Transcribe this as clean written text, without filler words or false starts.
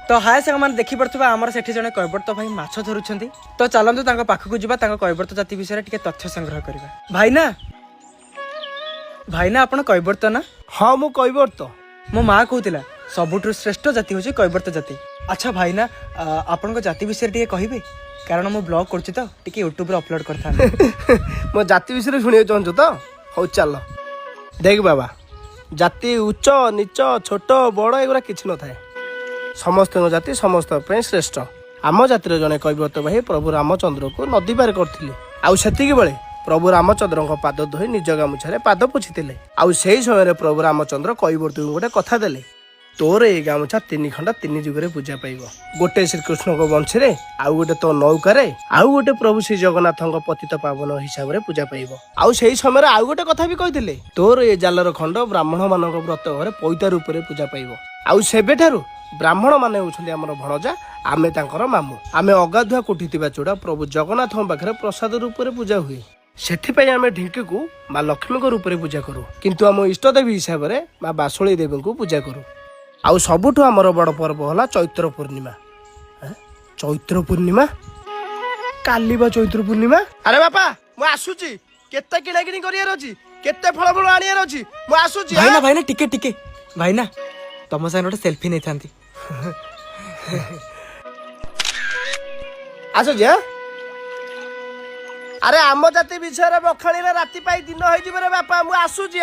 तो हाय सामान देखी पड़ुवा आमर सेठी जने कैबर्त भाई माछ धरुछंती तो चलंतु तांको पाखकु जिबा तांको कैबर्त जाति विषय टिके तथ्य संग्रह करबा। भाईना आपण कैबर्त ना? हाँ मु कैबर्त। मो माँ कहूतिला सबुठु श्रेष्ठ जाति होची कैबर्त जाति। अच्छा भाईना आपण को जाति विषय टिके कहिबे कारण मो ब्लॉग करछि तो टिके YouTube रे अपलोड करथा। मो जाति विषय सुनिए चाहछु तो हो चल देख बाबा जाति उच्च नीच छोट बड़ एगुरा किछि न थाए समस्त जाति समस्त श्रेष्ठ। आम जातिर जने कैबर्त भाई प्रभु रामचंद्र को नदी पार करथिले आउ सेतिकी बेले प्रभु रामचंद्र पाद धोई निज गामुछारे पाद पोछिथिले आउ सेही समय प्रभु रामचंद्र कैबर्त को गोटे कथा देले तोर ए गामुछा 3 खंड 3 जुगरे पूजा पाइबो गोटे श्रीकृष्ण को वंशी रे आउ गोटे तो नौकारे आउ गोटे प्रभु श्री जगन्नाथ पतित पावन हिसाब रे पूजा पाइबो आउ सेही समय आउ गोटे कथा भी कहिथिले तोर ए जालर खंड ब्राह्मण मानक व्रत घरे पइता रूप रे पूजा पाइबो आउ सेबेठारु ब्राह्मण माने होछन्ती हमर भणजा आमे तांकर मामू आमे अगाधुआ कोठितिबा चूड़ा प्रभु जगन्नाथ पाखरे प्रसाद रूप रे पूजा हुए सेठिपाई आमे ढिंकी को माँ लक्ष्मी को रूप रे पूजा करू किंतु आम इष्टदेवी हिसाब रे माँ बासुली देवी को पूजा करू आउ सबुठु हमर बड़ पर्व होला चैत्र पूर्णिमा। चैत्र पूर्णिमा काली बा चैत्र पूर्णिमा। अरे बापा मु आसुची केते किणा किणी करियार अछि केते फळ फळ आनियार अछि मु आसुची। भाईना टिके भाईना तम संग गोटे सेल्फी नै थांती आसुची। अरे आम जाति विषय रे बखाणी रे राति पाई दिन होई जिबे रे बापा मु आसुची।